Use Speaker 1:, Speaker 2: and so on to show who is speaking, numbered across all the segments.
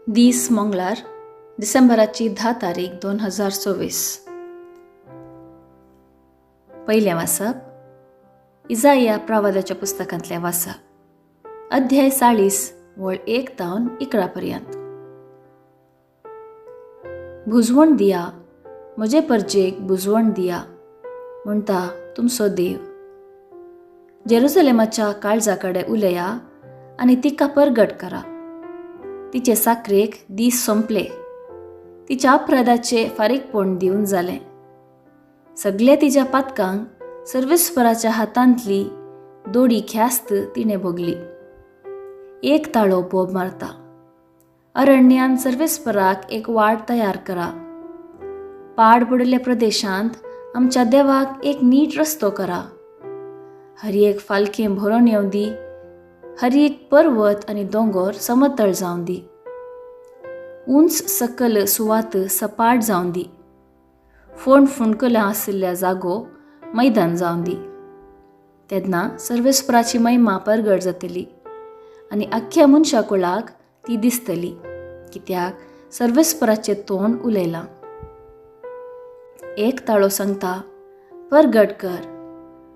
Speaker 1: दीस मंगळार डिसेंबराची 10 तारीख 2024. पयलें वाचप इजाया प्रवादाच्या पुस्तकांतलें वाचप अध्याय 40 वळ 1 तावन 11 पर्यंत. बुजवण दिया, म्हजे परजेक बुजवण दिया म्हणटा तुमचो देव. जेरुसलेमाच्या काळजा कडेन उलया आनी तिका परगट करा. तिचे साकरेक दीस सोंपले, तिच्या अपराधाचे फारीकपण दिवन जालें. सगळे तिच्या पातकांक सर्वेस्पराच्या हातांतली दोडी ख्यास्त तिणें भोगली. एक ताळो बोब मारता. अरण्यान सर्वेस्पराक एक वाड तयार करा. पाड पडिल्ल्या प्रदेशांत आमच्या देवाक एक नीट रस्तो करा. हर एक फालकें भरून येवं दी. हर एक पर्वत आनी दोंगर समतळ जावं दी. उंच सकल सुवात सपाट जावं दी. फोंड फुणकलां आशिल्ल्या जागो मैदान जावं दी. तेन्ना सर्वेस्पराची महिमा परगट जातली आनी आख्ख्या मनशा कुळाक ती दिसतली, कित्याक सर्वेस्पराचें तोंड उलयलां. एक ताळो सांगता, परगट कर.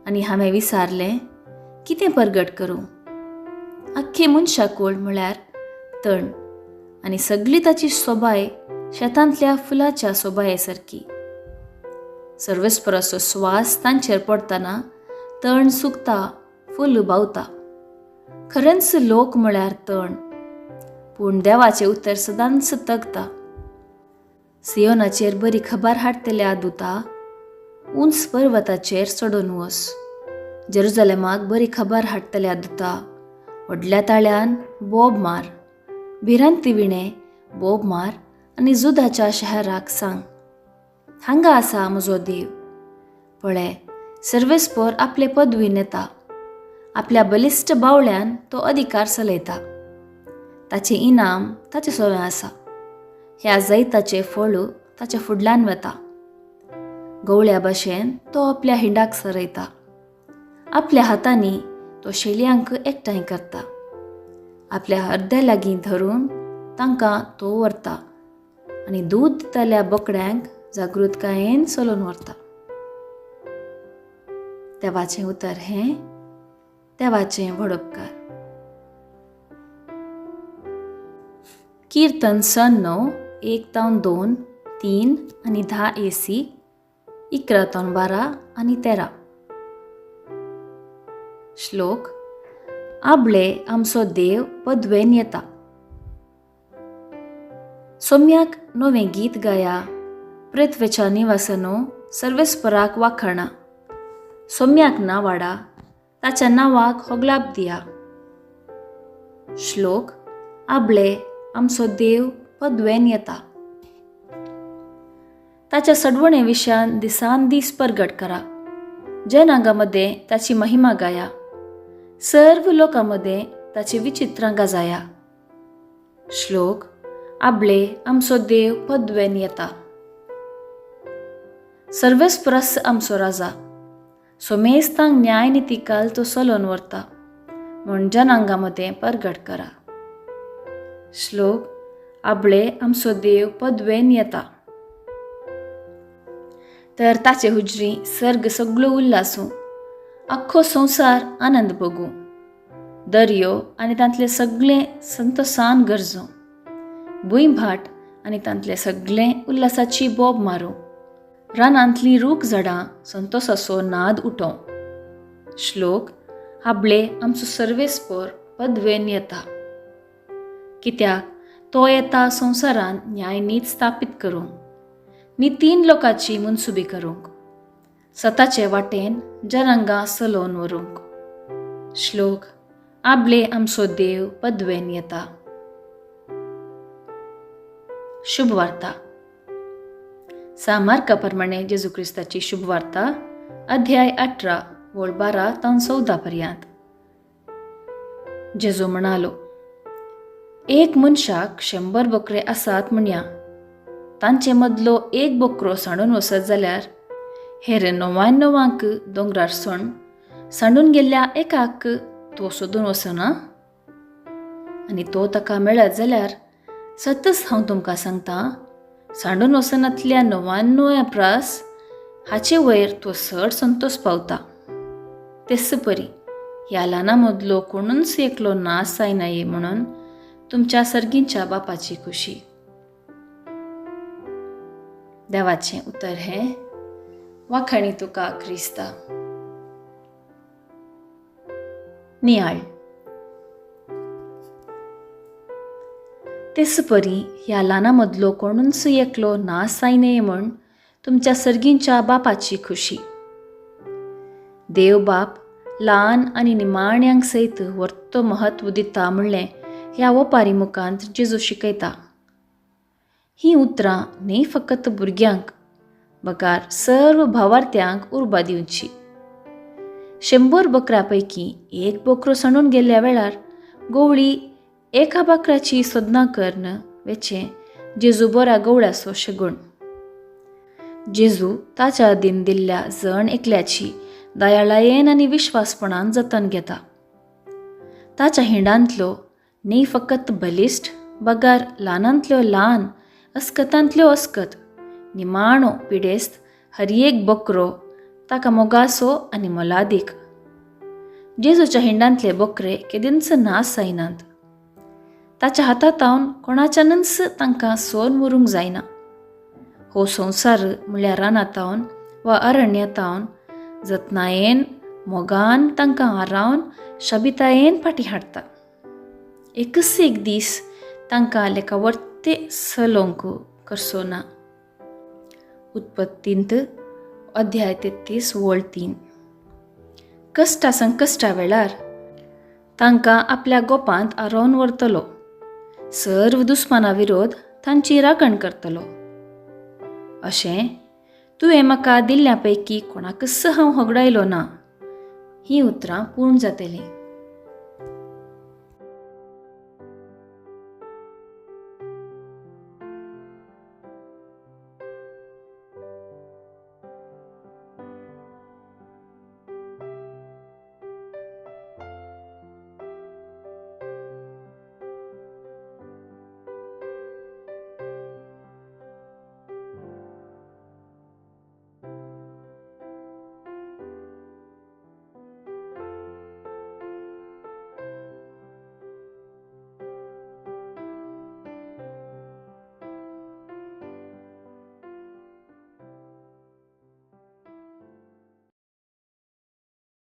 Speaker 1: आनी हांवें विचारलें, कितें परगट करूं? आख्खी मनशाकूळ म्हळ्यार तण आनी सगळी ताची सोबाय शेतांतल्या फुलाच्या सोबाये सारकी. सर्वेस्पराचो स्वास तांचेर पडटना तण सुकता, फूल बावता. खरेंच लोक म्हळ्यार तण, पूण देवाचें उतर सदांच तगता. सियोनाचेर बरी खबर हाडटल्या दुता, उंच पर्वताचेर चडून वच. जेरुसलेमाक बरी खबर हाडटल्या दुता, व्हडल्या ताळ्यान बोब मार. भिरांती विणे बोब मार आनी जुदाच्या शहराक सांग, हांगा आसा म्हजो देव. पळय, सर्वेस्पर आपले पदवी नेता. आपल्या बलिश्ट बावळ्यान तो अधिकार चलयता. ताचें इनाम ताचे सोवें आसा. ह्या जैताचें फळ ताच्या फुडल्यान वता. गवळ्या भाशेन तो आपल्या हिंडाक सरयता. आपल्या हातांनी तो शेळयांक एकठांय करता. आपल्या हरद्या लागीं धरून तांकां तो व्हरता आनी दूद दितल्या बोकड्यांक जागृतकायेन चलोवन व्हरता. देवाचें उतर हें, देवाचें व्हडपकार. कीर्तन सन 9, 1 तावन 2, 3 आनी 10 AC, 11 तावन 12 आनी 13. श्लोक. आबळे आमचो देव पदवेन येता. सोम्याक नवें गीत गाया. पृथ्वेच्या निवासानो सर्वेस्पराक वाखाणा. सोम्याक नांव वाडा. ताच्या नांवाक होगलाप दिया. श्लोक. आबळे आमचो देव पदवेन येता. ताच्या सडवणे विशयान दिसान दीस परगट करा. जनांगामध्ये ताची महिमा गाया. सर्व लोकांमध्ये ताची विचित्रां गाजाया. श्लोक. आबळे आमचो देव पदवेन येता. सर्वेस्परस आमचो राजा. सोमेस्तांक न्याय नितिकाल तो चलोवन व्हरता म्हूण जनांगामध्ये परगट करा. श्लोक. आबळे आमचो देव पदवेन येता. तर ताचे हुजरी सर्ग सगळो उल्लासूं. आख्खो संवसार आनंद भोगूं. दर्यो आनी तांतले सगळें संतोषान गरजूं. भुंयभाट आनी तांतले सगळें उल्लासाची बोब मारूं. रानांतलीं रूख झाडां संतोषाचो नाद उठोवं. श्लोक. आबळे आमचो सर्वेस्पर पदवेन येता. कित्याक तो येता संवसारान न्याय नीत स्थापीत करूंक, नितीन लोकांची मनसुबी करूंक, सताचे वाटेन जनांगां चलोवन व्हरूंक. श्लोक. आबळे आमचो देव पदवेन येता. शुभ वार्ता. सामार्का प्रमाणे जेजू क्रिस्ताची शुभ वार्ता अध्याय 18 वळ 12 तावन 14 पर्यंत. जेजू म्हणालो, एक मनशाक 100 बोकरे आसात म्हणया. तांचे मदलो एक बोकरो सांडून वसत जाल्यार हेर 99 दोंगरार सांडून गेल्ल्या एकाक तो सोदून वचना. आनी तो ताका मेळत जाल्यार सतच हांव तुमकां सांगतां, सांडून वसनांतल्या 99 प्रास हाचे वयर तो चड संतोष पावता. तेच परी ह्या ल्हाना मदलो कोणूच एकलो नाश जायनाये म्हणून तुमच्या सर्गींच्या बापाची खुशी. देवाचें उतर हें, वाखाणी तुका क्रिस्ता. नियाळ. तेच परी ह्या ल्हाना मदलो कोणूच एकलो नाश जायनाये म्हूण तुमच्या सर्गींच्या बापाची खुशी. देव बाप ल्हान आनी निमाण्यांक सयत वर्तो महत्व दिता म्हणलें ह्या ओपारी मुखांत जेजू शिकयता. हीं उतरां न्ही फकत भुरग्यांक, बकार सर्व भावार्थ्यांक उर्बा दिवची. 100 बकऱ्यां पैकी एक बकरो सणून गेल्ल्या वेळार गवळी एका बकऱ्याची सोदना करन वेचें जेजू बऱ्या गवळ्याचो शगूण. जेजू ताच्या आदीन दिल्ल्या जण एकल्याची दयाळायेन आनी विश्वासपणान जतन घेता. ताच्या हिंडांतलो न्ही फकत बलिश्ट, बगार ल्हानांतल्यो ल्हान, अस्कतांतल्यो अस्कत, निमाणो पिडेस्त हर एक बकरो ताका मोगाचो आनी मोलादीक. जेजूच्या हिंडांतले बकरे केदींच नाश जायनात. ताच्या हातांतावन कोणाच्यानच तांकां सोन व्हरूंक जायना. हो संवसार म्हळ्यार रानांतावन वा अरण्यातावन जतनायेन मोगान तांकां आरावन शाबितायेन फाटीं हाडटा. एकच एक दीस तांकां लेका वर्ते सलोंक करचो ना. उत्पत्तींत अध्याय 33 वळ 3. कश्टा संकश्टा वेळार तांकां आपल्या गोपांत आरोवन व्हरतलो. सर्व दुस्माना विरोध तांची राखण करतलो. अशें तुवें म्हाका दिल्ल्या पैकी कोणाकच हांव होगडायलो ना. हीं उतरां पूर्ण जातलीं.